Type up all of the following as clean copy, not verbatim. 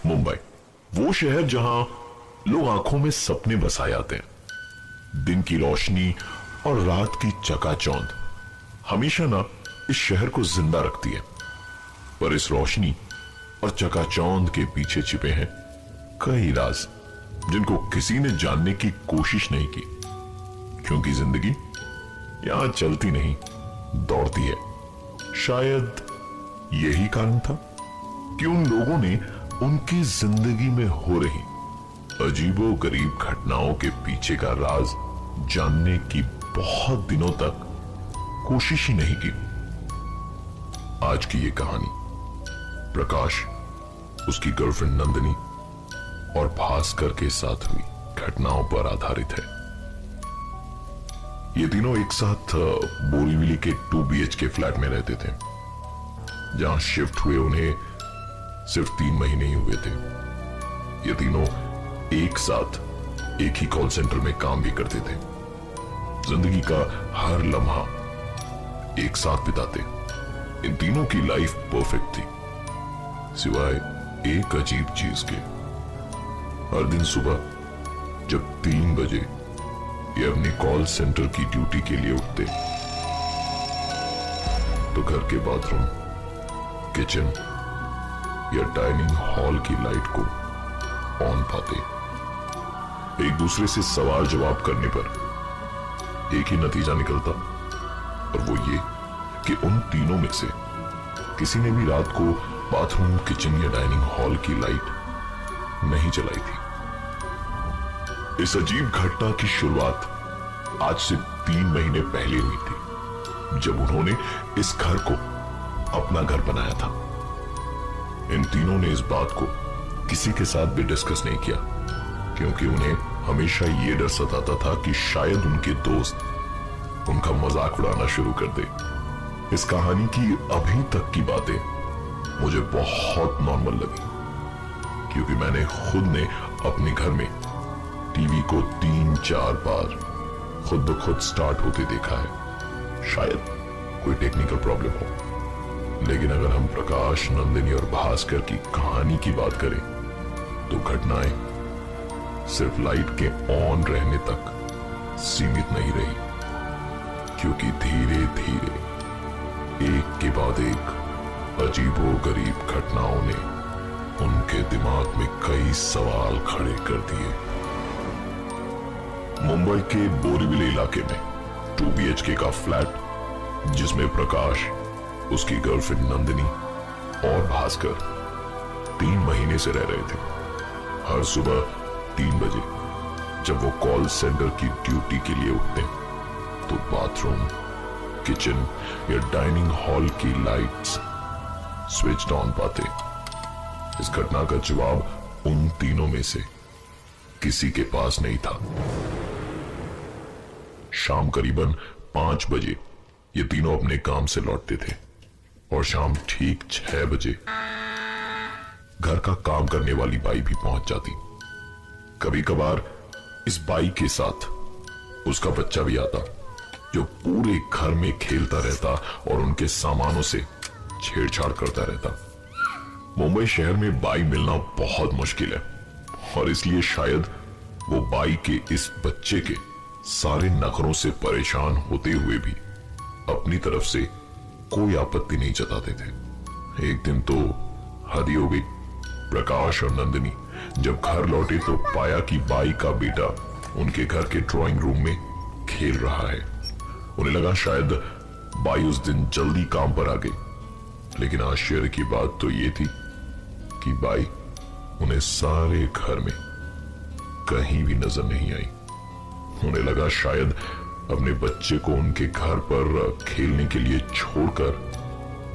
मुंबई, वो शहर जहां लोग आंखों में सपने बसाए आते हैं। दिन की रोशनी और रात की चकाचौंध हमेशा ना इस शहर को जिंदा रखती है। पर इस रोशनी और चकाचौंध के पीछे छिपे हैं कई राज जिनको किसी ने जानने की कोशिश नहीं की, क्योंकि जिंदगी यहां चलती नहीं, दौड़ती है। शायद यही कारण था कि उन लोगों ने उनकी जिंदगी में हो रही अजीबो गरीब घटनाओं के पीछे का राज जानने की बहुत दिनों तक कोशिश ही नहीं की। आज की ये कहानी प्रकाश, उसकी गर्लफ्रेंड नंदिनी और भास्कर के साथ हुई घटनाओं पर आधारित है। ये तीनों एक साथ बोरीवली के 2 BHK फ्लैट में रहते थे, जहां शिफ्ट हुए उन्हें सिर्फ 3 महीने ही हुए थे। ये तीनों एक साथ एक ही कॉल सेंटर में काम भी करते थे। जिंदगी का हर लम्हा एक साथ बिताते। इन तीनों की लाइफ परफेक्ट थी, सिवाय एक अजीब चीज के। हर दिन सुबह जब 3 बजे ये अपनी कॉल सेंटर की ड्यूटी के लिए उठते, तो घर के बाथरूम, किचन या डाइनिंग हॉल की लाइट को ऑन पाते। एक दूसरे से सवाल जवाब करने पर एक ही नतीजा निकलता, और वो ये कि उन तीनों में से किसी ने भी रात को बाथरूम, किचन या डाइनिंग हॉल की लाइट नहीं जलाई थी। इस अजीब घटना की शुरुआत आज से 3 महीने पहले हुई थी, जब उन्होंने इस घर को अपना घर बनाया था। इन तीनों ने इस बात को किसी के साथ भी डिस्कस नहीं किया, क्योंकि उन्हें हमेशा ये डर सताता था कि शायद उनके दोस्त उनका मजाक उड़ाना शुरू कर दे। इस कहानी की अभी तक की बातें मुझे बहुत नॉर्मल लगी, क्योंकि मैंने खुद ने अपने घर में टीवी को 3-4 बार खुद ब खुद स्टार्ट होते देखा है। शायद कोई टेक्निकल प्रॉब्लम हो, लेकिन अगर हम प्रकाश, नंदिनी और भास्कर की कहानी की बात करें तो घटनाएं सिर्फ लाइट के ऑन रहने तक सीमित नहीं रही, क्योंकि धीरे धीरे एक के बाद एक अजीबो गरीब घटनाओं ने उनके दिमाग में कई सवाल खड़े कर दिए। मुंबई के बोरीवली इलाके में 2 BHK का फ्लैट, जिसमें प्रकाश, उसकी गर्लफ्रेंड नंदिनी और भास्कर 3 महीने से रह रहे थे। हर सुबह 3 बजे जब वो कॉल सेंटर की ड्यूटी के लिए उठते, तो बाथरूम, किचन या डाइनिंग हॉल की लाइट्स स्विच ऑन पाते। इस घटना का जवाब उन तीनों में से किसी के पास नहीं था। शाम करीबन 5 बजे ये तीनों अपने काम से लौटते थे, और शाम ठीक 6 बजे घर का काम करने वाली बाई भी पहुंच जाती। कभी कभार इस बाई के साथ उसका बच्चा भी आता, जो पूरे घर में खेलता रहता और उनके सामानों से छेड़छाड़ करता रहता। मुंबई शहर में बाई मिलना बहुत मुश्किल है, और इसलिए शायद वो बाई के इस बच्चे के सारे नखरों से परेशान होते हुए भी अपनी तरफ से कोई आपत्ति नहीं जताते थे। एक दिन तो हद ही हो गई। प्रकाश और नंदिनी जब घर लौटे तो पाया कि बाई का बेटा उनके घर के ड्राइंग रूम में खेल रहा है। उन्हें लगा शायद बाई उस दिन जल्दी काम पर आ गई, लेकिन आश्चर्य की बात तो ये थी कि बाई उन्हें सारे घर में कहीं भी नजर नहीं आई। उन्हें लगा शायद अपने बच्चे को उनके घर पर खेलने के लिए छोड़कर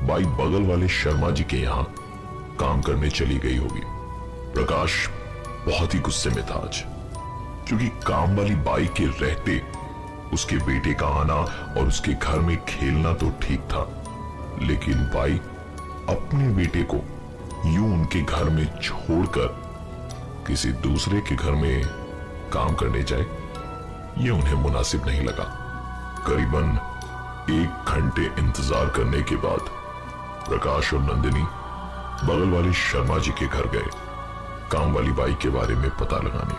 बाई बगल वाले शर्मा जी के यहां काम करने चली गई होगी। प्रकाश बहुत ही गुस्से में था आज, क्योंकि काम वाली बाई के रहते उसके बेटे का आना और उसके घर में खेलना तो ठीक था, लेकिन बाई अपने बेटे को यूं उनके घर में छोड़कर किसी दूसरे के घर में काम करने जाए, ये उन्हें मुनासिब नहीं लगा। करीबन 1 घंटे इंतजार करने के बाद प्रकाश और नंदिनी बगल वाले शर्मा जी के घर गए काम वाली बाई के बारे में पता लगाने।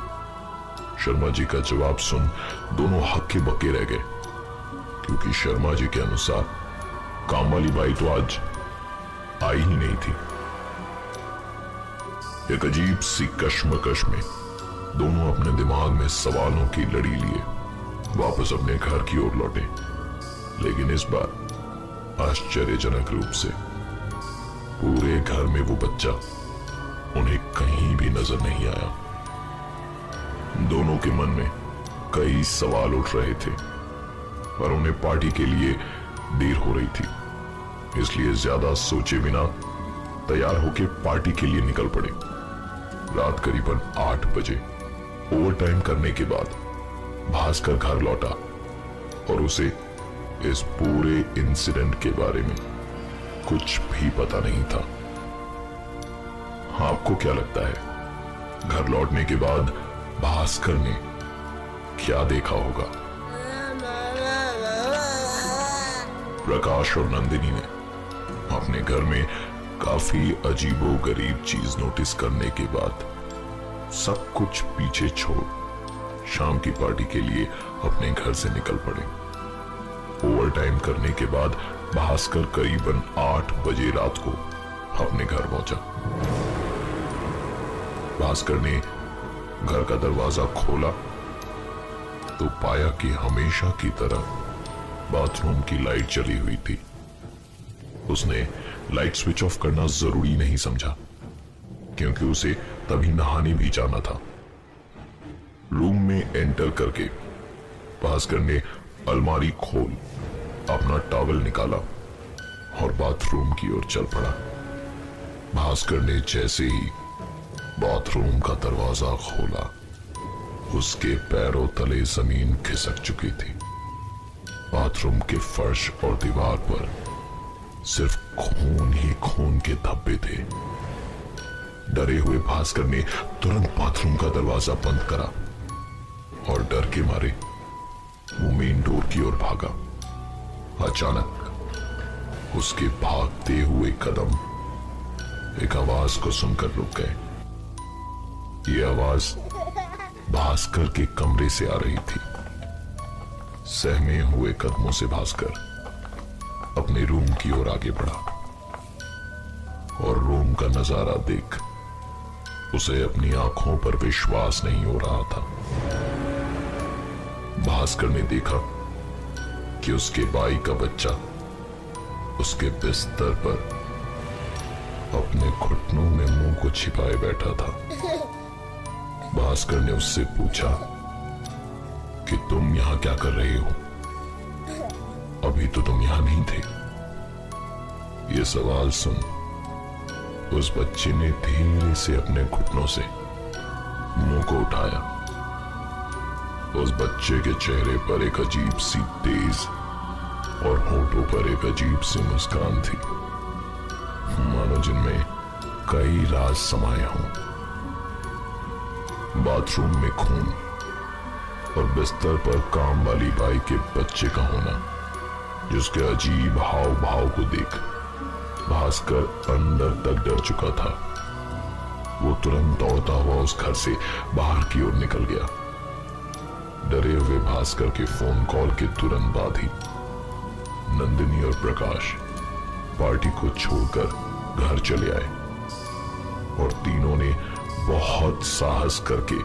शर्मा जी का जवाब सुन दोनों हक्के बक्के रह गए, क्योंकि शर्मा जी के अनुसार काम वाली बाई तो आज आई ही नहीं थी। एक अजीब सी कश्मकश में दोनों अपने दिमाग में सवालों की लड़ी लिए वापस अपने घर की ओर लौटे, लेकिन इस बार आश्चर्यजनक रूप से पूरे घर में वो बच्चा उन्हें कहीं भी नजर नहीं आया। दोनों के मन में कई सवाल उठ रहे थे, पर उन्हें पार्टी के लिए देर हो रही थी, इसलिए ज्यादा सोचे बिना तैयार होकर पार्टी के लिए निकल पड़े। रात करीबन 8 बजे ओवरटाइम करने के बाद भास्कर घर लौटा और उसे इस पूरे इंसिडेंट के बारे में कुछ भी पता नहीं था। आपको क्या लगता है, घर लौटने के बाद भास्कर ने क्या देखा होगा? प्रकाश और नंदिनी ने अपने घर में काफी अजीबोगरीब चीज नोटिस करने के बाद सब कुछ पीछे छोड़ शाम की पार्टी के लिए अपने घर से निकल पड़े। ओवरटाइम करने के बाद भास्कर करीबन 8 बजे रात को अपने घर पहुंचा। भास्कर ने घर का दरवाजा खोला तो पाया कि हमेशा की तरह बाथरूम की लाइट जली हुई थी। उसने लाइट स्विच ऑफ करना जरूरी नहीं समझा, क्योंकि उसे तभी नहाने भी जाना था। रूम में एंटर करके भास्कर ने अलमारी खोल अपना टॉवल निकाला और बाथरूम की ओर चल पड़ा। भास्कर ने जैसे ही बाथरूम का दरवाजा खोला, उसके पैरों तले जमीन खिसक चुकी थी। बाथरूम के फर्श और दीवार पर सिर्फ खून ही खून के धब्बे थे। डरे हुए भास्कर ने तुरंत बाथरूम का दरवाजा बंद करा और डर के मारे वो मेन डोर की ओर भागा। अचानक उसके भागते हुए कदम एक आवाज को सुनकर रुक गए। ये आवाज भास्कर के कमरे से आ रही थी। सहमे हुए कदमों से भास्कर अपने रूम की ओर आगे बढ़ा और रूम का नजारा देख उसे अपनी आंखों पर विश्वास नहीं हो रहा था। भास्कर ने देखा कि उसके भाई का बच्चा उसके बिस्तर पर अपने घुटनों में मुंह को छिपाए बैठा था। भास्कर ने उससे पूछा कि तुम यहां क्या कर रहे हो? अभी तो तुम यहां नहीं थे। ये सवाल सुन उस बच्चे ने धीरे से अपने घुटनों से मुंह को उठाया। उस बच्चे के चेहरे पर एक अजीब सी तेज और होठों पर एक अजीब सी मुस्कान थी, मानो जिनमें कई राज समाये हों। बाथरूम में खून और बिस्तर पर काम वाली बाई के बच्चे का होना, जिसके अजीब हाव भाव को देख भास्कर अंदर तक डर चुका था। वो तुरंत दौड़ता हुआ उस घर से बाहर की ओर निकल गया। डरे हुए भास्कर के फोन कॉल के तुरंत बाद ही नंदिनी और प्रकाश पार्टी को छोड़कर घर चले आए और तीनों ने बहुत साहस करके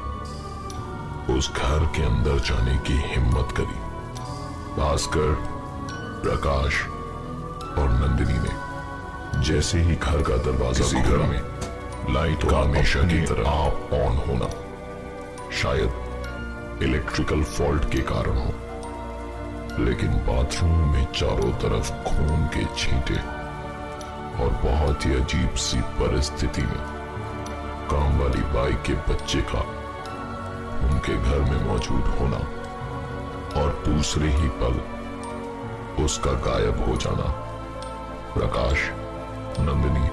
उस घर के अंदर जाने की हिम्मत करी। भास्कर, प्रकाश और नंदिनी ने जैसे ही घर का दरवाजा खोला, में लाइट का हमेशा की तरह ऑन होना शायद इलेक्ट्रिकल फॉल्ट के कारण हो, लेकिन बाथरूम में चारों तरफ खून के छींटे और बहुत ही अजीब सी परिस्थिति में काम वाली बाई के बच्चे का उनके घर में मौजूद होना और दूसरे ही पल उसका गायब हो जाना प्रकाश, नंदिनी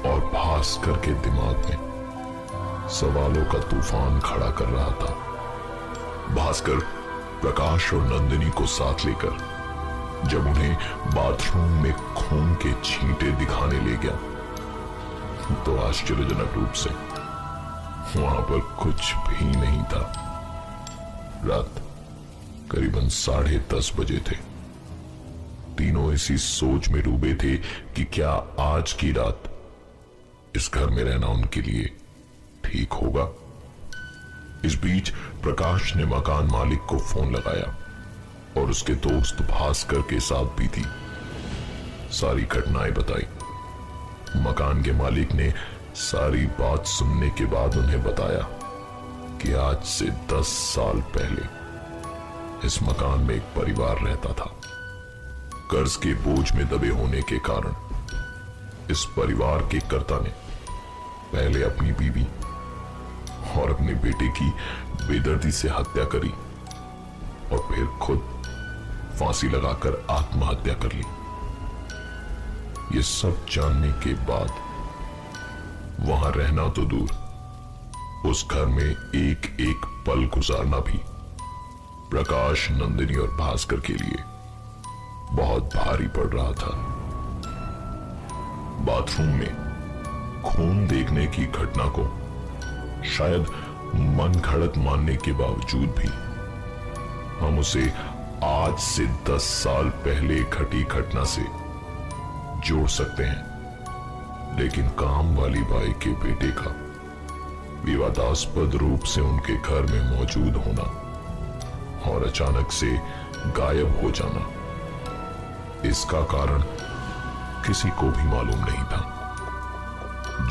और भास्कर के दिमाग में सवालों का तूफान खड़ा कर रहा था। भास्कर प्रकाश और नंदिनी को साथ लेकर जब उन्हें बाथरूम में खून के छींटे दिखाने ले गया, तो आश्चर्यजनक रूप से वहां पर कुछ भी नहीं था। रात करीबन 10:30 बजे थे। तीनों इसी सोच में डूबे थे कि क्या आज की रात इस घर में रहना उनके लिए ठीक होगा। इस बीच प्रकाश ने मकान मालिक को फोन लगाया और उसके दोस्त भास्कर के साथ भी थी सारी घटनाएं बताई। मकान के मालिक ने सारी बात सुनने के बाद उन्हें बताया कि आज से 10 साल पहले इस मकान में एक परिवार रहता था। कर्ज के बोझ में दबे होने के कारण इस परिवार के कर्ता ने पहले अपनी बीवी और अपने बेटे की बेदर्दी से हत्या करी और फिर खुद फांसी लगाकर आत्महत्या कर ली। ये सब जानने के बाद वहां रहना तो दूर, उस घर में एक एक पल गुजारना भी प्रकाश, नंदिनी और भास्कर के लिए बहुत भारी पड़ रहा था। बाथरूम में खून देखने की घटना को शायद मन घड़त मानने के बावजूद भी हम उसे आज से 10 साल पहले घटी घटना से जोड़ सकते हैं, लेकिन काम वाली बाई के बेटे का विवादास्पद रूप से उनके घर में मौजूद होना और अचानक से गायब हो जाना, इसका कारण किसी को भी मालूम नहीं था।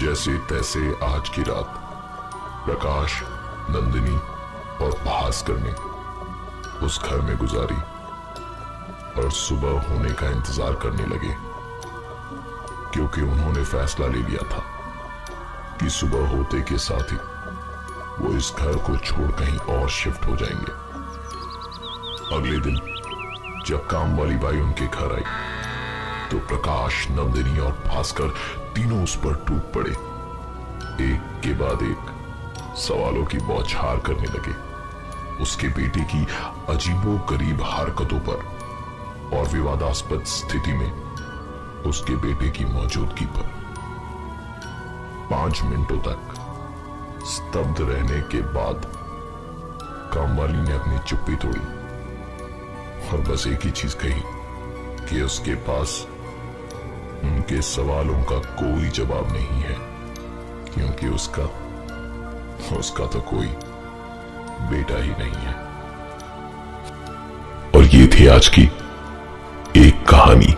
जैसे तैसे आज की रात प्रकाश, नंदिनी और भास्कर ने उस घर में गुजारी और सुबह होने का इंतजार करने लगे, क्योंकि उन्होंने फैसला ले लिया था कि सुबह होते के साथ ही वो इस घर को छोड़ कहीं और शिफ्ट हो जाएंगे। अगले दिन जब काम वाली बाई उनके घर आई तो प्रकाश, नंदिनी और भास्कर तीनों उस पर टूट पड़े। एक के बाद एक सवालों की बौछार करने लगे, उसके बेटे की अजीबोगरीब हरकतों पर और विवादास्पद स्थिति में उसके बेटे की मौजूदगी पर। 5 मिनटों तक स्तब्ध रहने के बाद कामवाली ने अपनी चुप्पी तोड़ी और बस एक ही चीज कही कि उसके पास उनके सवालों का कोई जवाब नहीं है, क्योंकि उसका तो कोई बेटा ही नहीं है। और ये थी आज की एक कहानी।